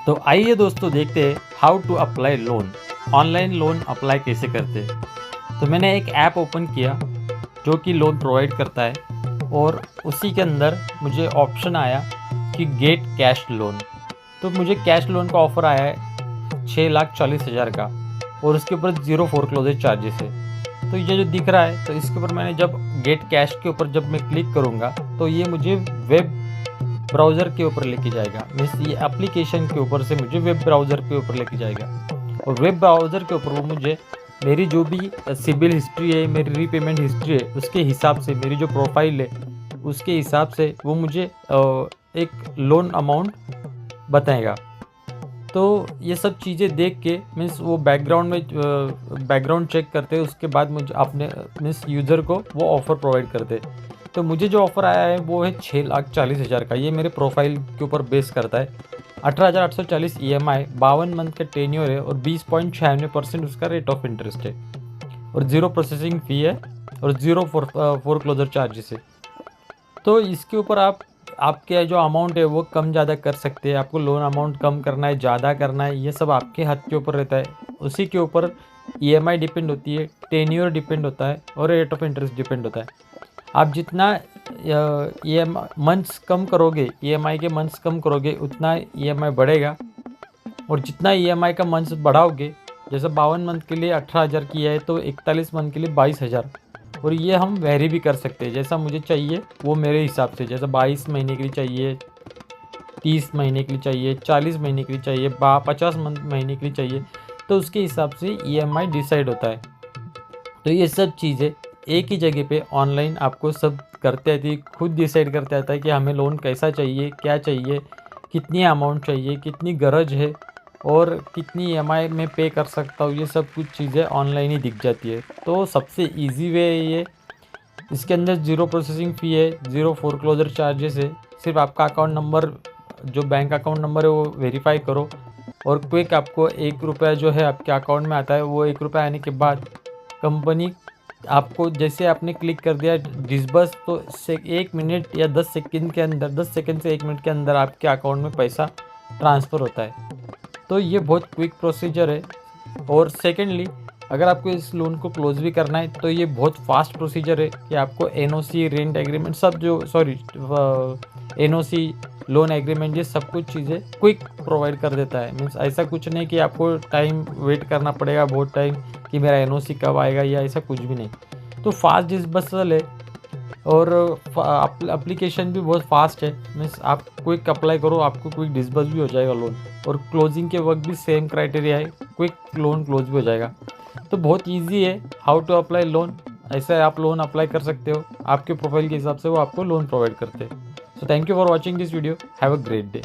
तो आइए दोस्तों देखते हैं how to apply loan. Online loan apply कैसे करते हैं। तो मैंने एक ऐप ओपन किया जो कि लोन प्रोवाइड करता है और उसी के अंदर मुझे ऑप्शन आया कि गेट कैश लोन। तो मुझे कैश लोन का ऑफ़र आया है 6,40,000 का और उसके ऊपर ज़ीरो फोरक्लोजर चार्जेस है। तो ये जो दिख रहा है तो इसके ऊपर मैंने जब गेट कैश के ऊपर जब मैं क्लिक करूँगा तो ये मुझे वेब ब्राउज़र के ऊपर लेके जाएगा। मीन्स ये एप्लीकेशन के ऊपर से मुझे वेब ब्राउज़र के ऊपर लेके जाएगा और वेब ब्राउज़र के ऊपर वो मुझे मेरी जो भी सिबिल हिस्ट्री है, मेरी रीपेमेंट हिस्ट्री है, उसके हिसाब से मेरी जो प्रोफाइल है उसके हिसाब से वो मुझे एक लोन अमाउंट बताएगा। तो ये सब चीज़ें देख के मीन्स वो बैकग्राउंड चेक करते हैं, उसके बाद मुझे अपने मीन्स यूज़र को वो ऑफ़र प्रोवाइड करते हैं। तो मुझे जो ऑफ़र आया है वो है 6,40,000 का। ये मेरे प्रोफाइल के ऊपर बेस करता है। 18,840 EMI, 52 मंथ का टेन्योर है और 20.96% उसका रेट ऑफ इंटरेस्ट है और ज़ीरो प्रोसेसिंग फ़ी है और ज़ीरो फोरक्लोजर चार्जेस है। तो इसके ऊपर आपके जो अमाउंट है वो कम ज़्यादा कर सकते हैं। आपको लोन अमाउंट कम करना है, ज़्यादा करना है, ये सब आपके हाथ के ऊपर रहता है। उसी के ऊपर EMI डिपेंड होती है, टेन्योर डिपेंड होता है और रेट ऑफ इंटरेस्ट डिपेंड होता है। आप जितना मंथ्स कम करोगे, EMI के मंथ्स कम करोगे, उतना EMI बढ़ेगा और जितना EMI का मंथ्स बढ़ाओगे, जैसे 52 मंथ के लिए 18,000 किया है तो 41 मंथ के लिए 22,000। और ये हम वेरी भी कर सकते हैं, जैसा मुझे चाहिए वो मेरे हिसाब से। जैसे 22 महीने के लिए चाहिए, 30 महीने के लिए चाहिए, 40 महीने के लिए चाहिए, 50 महीने के लिए चाहिए, तो उसके हिसाब से EMI डिसाइड होता है। तो ये सब चीज़ें एक ही जगह पे ऑनलाइन आपको सब करते आती है, खुद डिसाइड करते आता है कि हमें लोन कैसा चाहिए, क्या चाहिए, कितनी अमाउंट चाहिए, कितनी गरज है और कितनी EMI में पे कर सकता हूँ। ये सब कुछ चीज़ें ऑनलाइन ही दिख जाती है। तो सबसे इजी वे है ये। इसके अंदर ज़ीरो प्रोसेसिंग फ़ी है, ज़ीरो फोरक्लोजर चार्जेस है। सिर्फ आपका अकाउंट नंबर, जो बैंक अकाउंट नंबर है वो वेरीफाई करो और क्विक आपको 1 रुपया जो है आपके अकाउंट में आता है। वो 1 रुपया आने के बाद कंपनी आपको, जैसे आपने क्लिक कर दिया डिसबर्स, तो से 1 मिनट या 10 सेकंड के अंदर, 10 सेकंड से 1 मिनट के अंदर आपके अकाउंट में पैसा ट्रांसफ़र होता है। तो ये बहुत क्विक प्रोसीजर है। और सेकेंडली, अगर आपको इस लोन को क्लोज़ भी करना है तो ये बहुत फास्ट प्रोसीजर है कि आपको NOC, रेंट एग्रीमेंट, सब जो NOC, लोन एग्रीमेंट, ये सब कुछ चीज़ें क्विक प्रोवाइड कर देता है। मीन्स ऐसा कुछ नहीं कि आपको टाइम वेट करना पड़ेगा बहुत टाइम कि मेरा NOC कब आएगा, या ऐसा कुछ भी नहीं। तो फास्ट डिसबर्सल है और एप्लीकेशन भी बहुत फास्ट है। मीन्स आप क्विक अप्लाई करो, आपको क्विक डिसबर्स भी हो जाएगा लोन और क्लोजिंग के वक्त भी सेम क्राइटेरिया है, क्विक लोन क्लोज भी हो जाएगा। तो बहुत इजी है हाउ टू अप्लाई लोन। ऐसे आप लोन अप्लाई कर सकते हो, आपके प्रोफाइल के हिसाब से वो आपको लोन प्रोवाइड करते हैं। So thank you for watching this video. Have a great day.